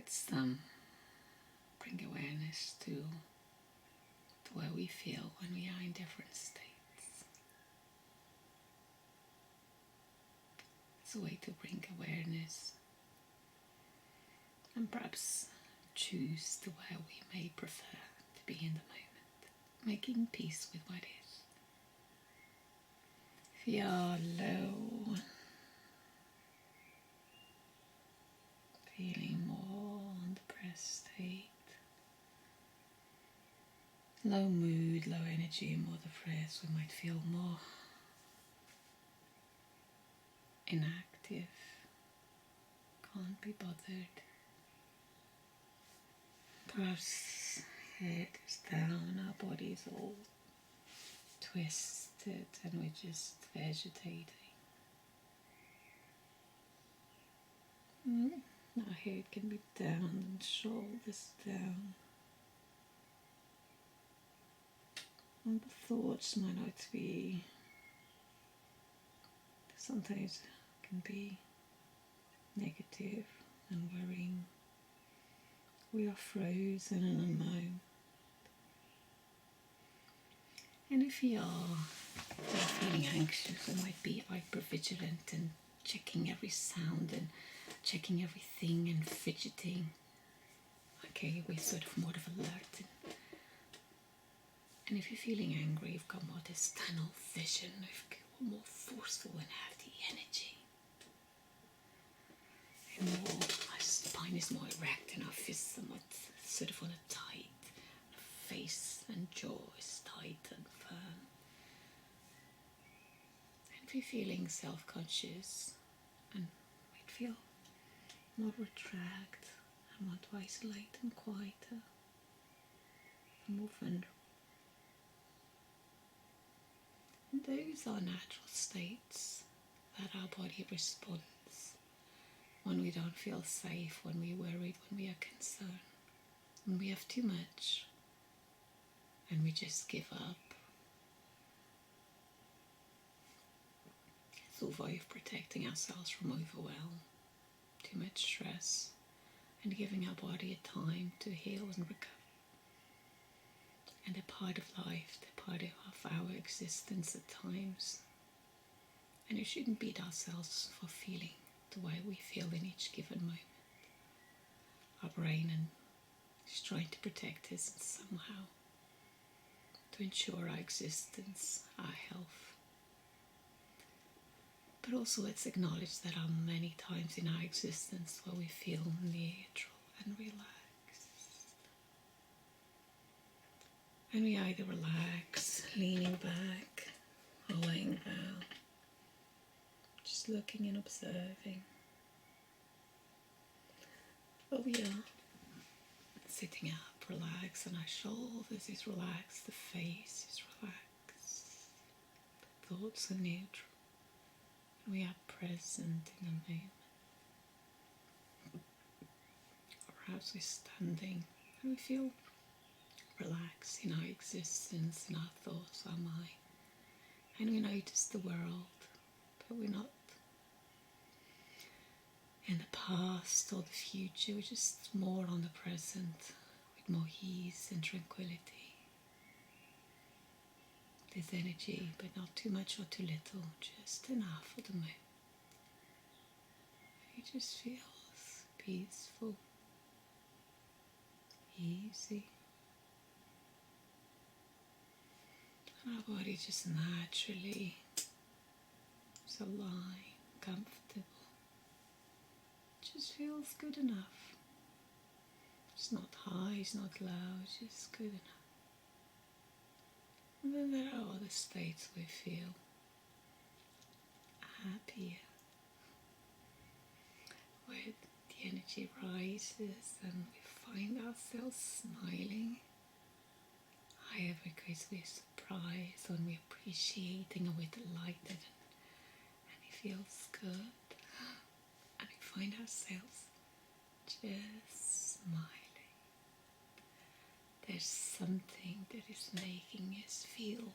let's bring awareness to where we feel when we are in different states. It's a way to bring awareness and perhaps choose to where we may prefer to be in the moment, making peace with what is. If you are low, feeling more on the depressed state, low mood, low energy, more depressed, we might feel more inactive, can't be bothered. Perhaps head is down, our body's all twisted and we're just vegetating. Our head can be down and shoulders down. And the thoughts might not be, sometimes can be negative and worrying. We are frozen in a moment. And if you are feeling anxious, we might be hypervigilant and checking every sound and checking everything and fidgeting. Okay, we're sort of more of alert. And if you're feeling angry, you've got more this tunnel vision, you've got more forceful and healthy energy. And more, our spine is more erect and our fists are more sort of on a tight, face and jaw is tight and firm. And if you're feeling self-conscious, and might feel more retract and more to isolate and quieter and more vulnerable. And those are natural states that our body responds when we don't feel safe, when we're worried, when we are concerned, when we have too much and we just give up. It's a way of protecting ourselves from overwhelm, too much stress, and giving our body a time to heal and recover. And a part of life, the part of our existence at times. And we shouldn't beat ourselves for feeling the way we feel in each given moment. Our brain is trying to protect us somehow, to ensure our existence, our health. But also let's acknowledge that there are many times in our existence where we feel neutral and relaxed. And we either relax, leaning back, or laying down, just looking and observing. Or we are sitting up, relaxed, and our shoulders is relaxed, the face is relaxed, the thoughts are neutral, and we are present in the moment. Or perhaps we're standing and we feel relaxed in our existence, in our thoughts, our mind, and we notice the world, but we're not in the past or the future, we're just more on the present with more ease and tranquility. There's energy, but not too much or too little, just enough for the moment. It just feels peaceful, easy. And our body just naturally is aligned, comfortable. Just feels good enough. It's not high, it's not low, it's just good enough. And then there are other states we feel happier, where the energy rises and we find ourselves smiling. Either because we're surprised and we're appreciating and we're delighted and it feels good. And we find ourselves just smiling. There's something that is making us feel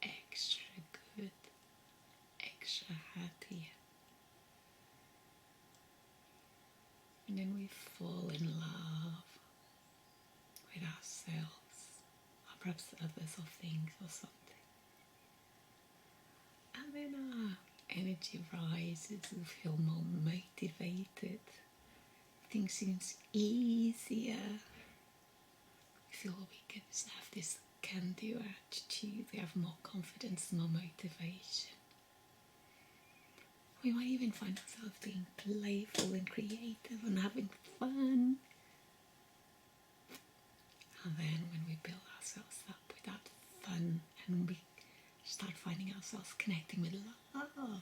extra good, extra happy. And then we fall in love with ourselves, or perhaps others or things or something. And then our energy rises, we feel more motivated, things seems easier, we feel we can have this can-do attitude, we have more confidence, more motivation. We might even find ourselves being playful and creative and having fun. And then when we build ourselves up with that fun and we start finding ourselves connecting with love,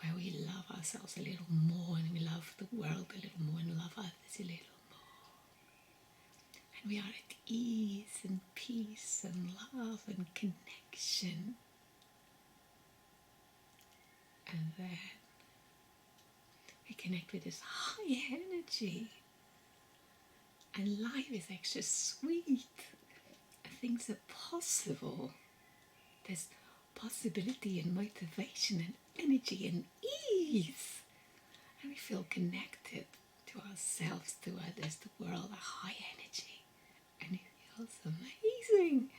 where we love ourselves a little more and we love the world a little more and love others a little more. And we are at ease and peace and love and connection. And then we connect with this high energy. And life is extra sweet. Things are possible. There's possibility and motivation and energy and ease. And we feel connected to ourselves, to others, the world, a high energy. And it feels amazing.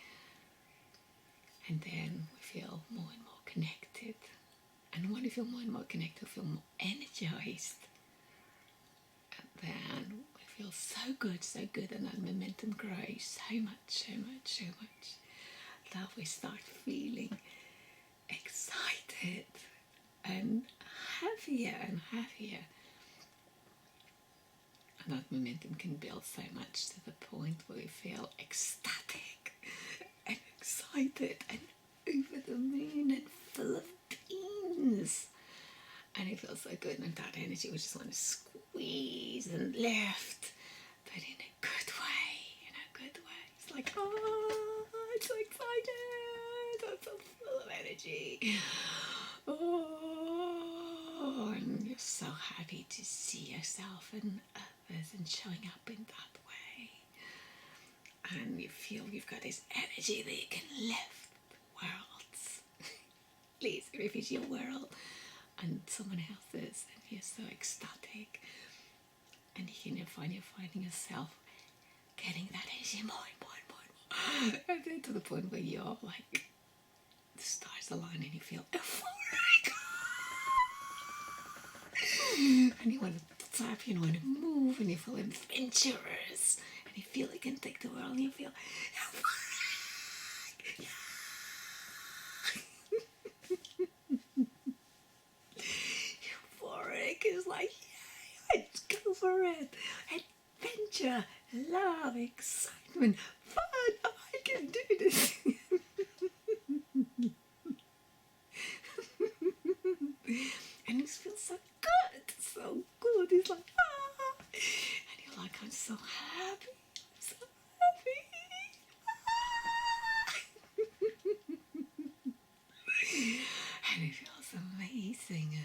And then we feel more and more connected. And when we feel more and more connected, we feel more energized. And then we feel so good, and that momentum grows so much, that we start feeling excited and happier and happier. And that momentum can build so much to the point where we feel ecstatic and excited and over the moon and full of beans. And it feels so good, and that energy we just want to squeeze and lift, but in a good way, It's like, oh, I'm so excited, I'm so full of energy. Oh, and you're so happy to see yourself and others and showing up in that way. And you feel you've got this energy that you can lift worlds. Please, if it's your world and someone else's, and you're so ecstatic, and you can find you're finding yourself getting that energy more and more and more, and then to the point where you're like the stars align and you feel euphoric, and you want to tap, you want to move, and you feel adventurous, and you feel you can take the world, and you feel euphoric. Euphoric is like, yeah, let's go for it. Adventure, love, excitement, fun. Oh, I can do this. And it feels so good, so good. It's like, ah. And you're like, I'm so happy, I'm so happy. And it feels amazing.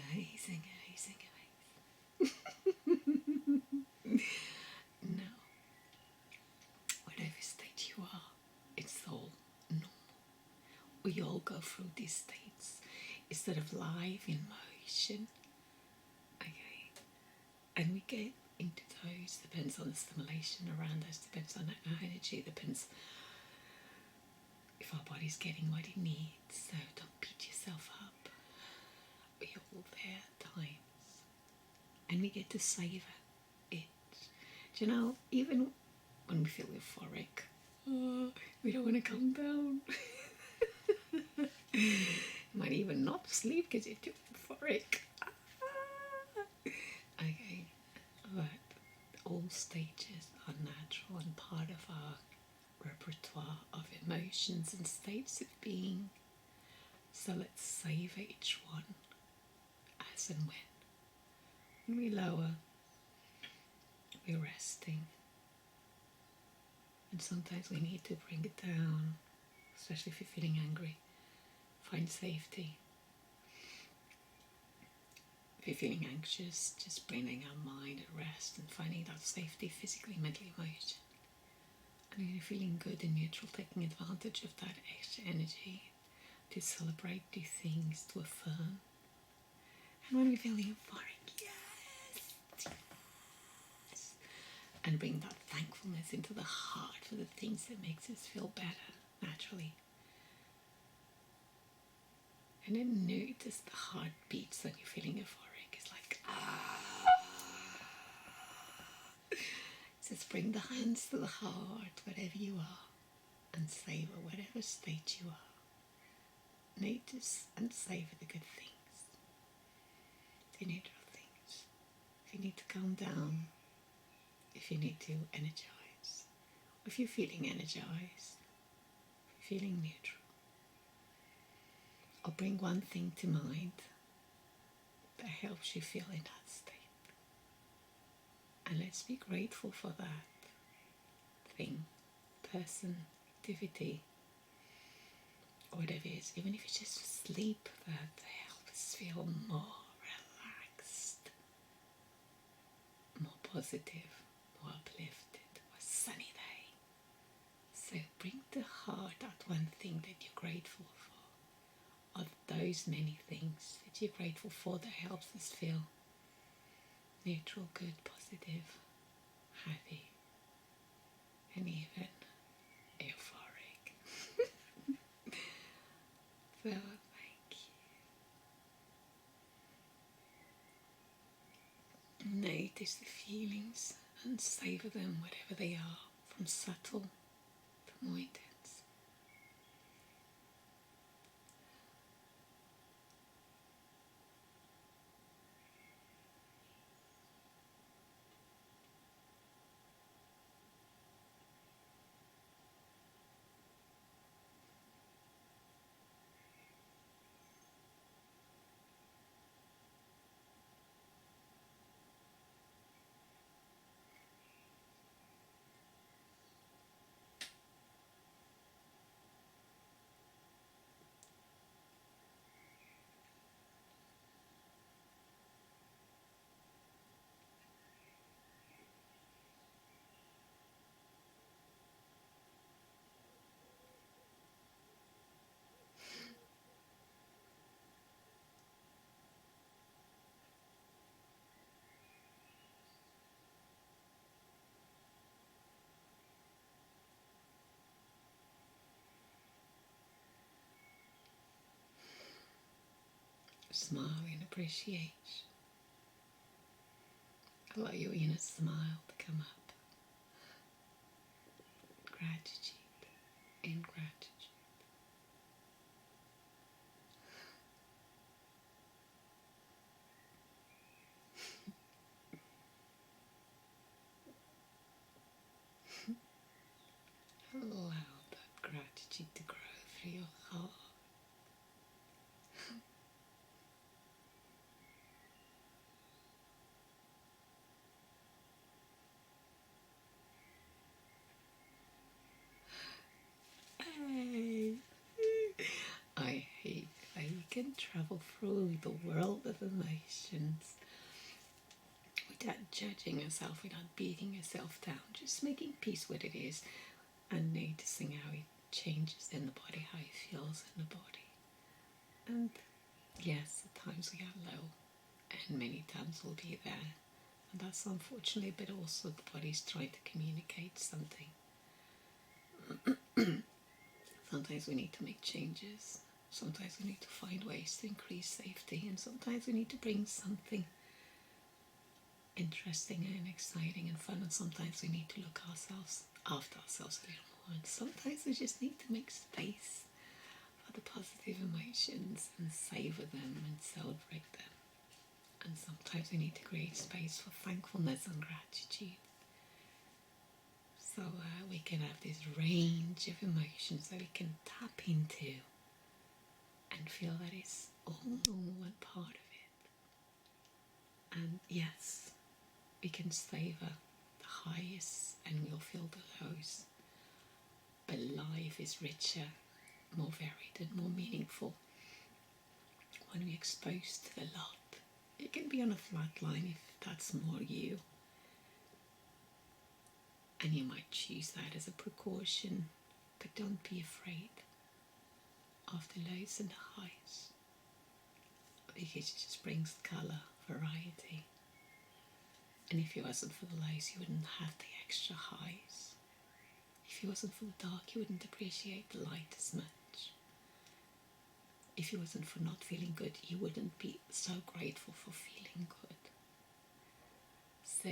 Now, whatever state you are, it's all normal. We all go through these states. It's sort of life in motion. Okay. And we get into those, depends on the stimulation around us, depends on our energy, depends if our body's getting what it needs. So don't beat yourself up. We're all there at times. And we get to savor it. Do you know, even when we feel euphoric, we don't want to calm down. You might even not sleep because you're too euphoric. Okay, but all stages are natural and part of our repertoire of emotions and states of being. So let's savor each one as and when. When we lower, we're resting. And sometimes we need to bring it down, especially if you're feeling angry. Find safety. If you're feeling anxious, just bringing our mind at rest and finding that safety physically, mentally, emotionally. And when you're feeling good and neutral, taking advantage of that extra energy to celebrate, do things, to affirm. And when we're feeling euphoric, yes, and bring that thankfulness into the heart for the things that makes us feel better naturally. And then notice the heart beats when you're feeling euphoric. It's like, ah. Just bring the hands to the heart, wherever you are, and savor whatever state you are. Notice and savor the good things, the neutral things. If you need to calm down, if you need to energize, if you're feeling energized, if you're feeling neutral, or bring one thing to mind that helps you feel in that state. And let's be grateful for that thing, person, activity, or whatever it is, even if it's just sleep, that helps us feel more relaxed, more positive, more uplifted, more sunny day. So bring to heart that one thing that you're grateful for, of those many things that you're grateful for that helps us feel neutral, good, positive, happy, and even euphoric. So thank you. Notice the feelings and savor them, whatever they are, from subtle to more intense. Smile in appreciation. Allow your inner smile to come up. Gratitude and gratitude. Allow that gratitude to grow through your heart. Hey. I hate how you can travel through the world of emotions without judging yourself, without beating yourself down, just making peace with it is and noticing how it changes in the body, how it feels in the body. And yes, at times we are low, and many times we'll be there. And that's unfortunate, but also the body's trying to communicate something. Sometimes we need to make changes. Sometimes we need to find ways to increase safety, and sometimes we need to bring something interesting and exciting and fun, and sometimes we need to look after ourselves a little more, and sometimes we just need to make space for the positive emotions and savor them and celebrate them. And sometimes we need to create space for thankfulness and gratitude, so we can have this range of emotions that we can tap into and feel that it's all normal and part of it. And yes, we can savor the highs and we'll feel the lows, but life is richer, more varied and more meaningful when we're exposed to the lot. It can be on a flat line if that's more you, and you might choose that as a precaution, but don't be afraid of the lows and the highs, because it just brings color, variety, And if it wasn't for the lows, you wouldn't have the extra highs. If it wasn't for the dark, you wouldn't appreciate the light as much. If it wasn't for not feeling good, you wouldn't be so grateful for feeling good. So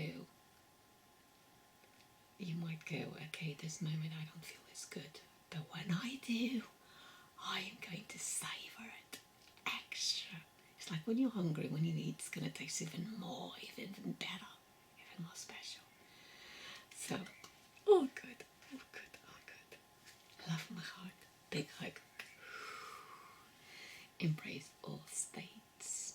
you might go, okay, this moment I don't feel as good, but when I do, I am going to savor it extra. It's like when you're hungry, when you eat, it's going to taste even more, even better, even more special. So, all good, all good, all good. Love my heart, big hug. Embrace all states.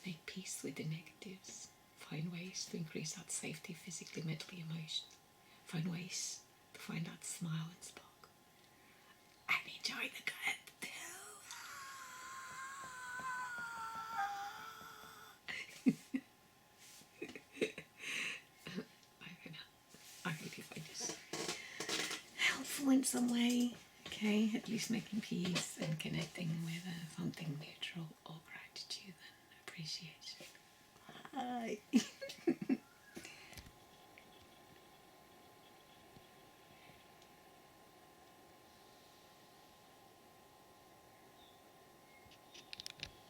Make peace with the negatives. Find ways to increase that safety physically, mentally, emotionally. Find ways to find that smile and spark. And enjoy the good too. I hope you find this helpful in some way. Okay, at least making peace and connecting with something neutral or gratitude and appreciation. Bye.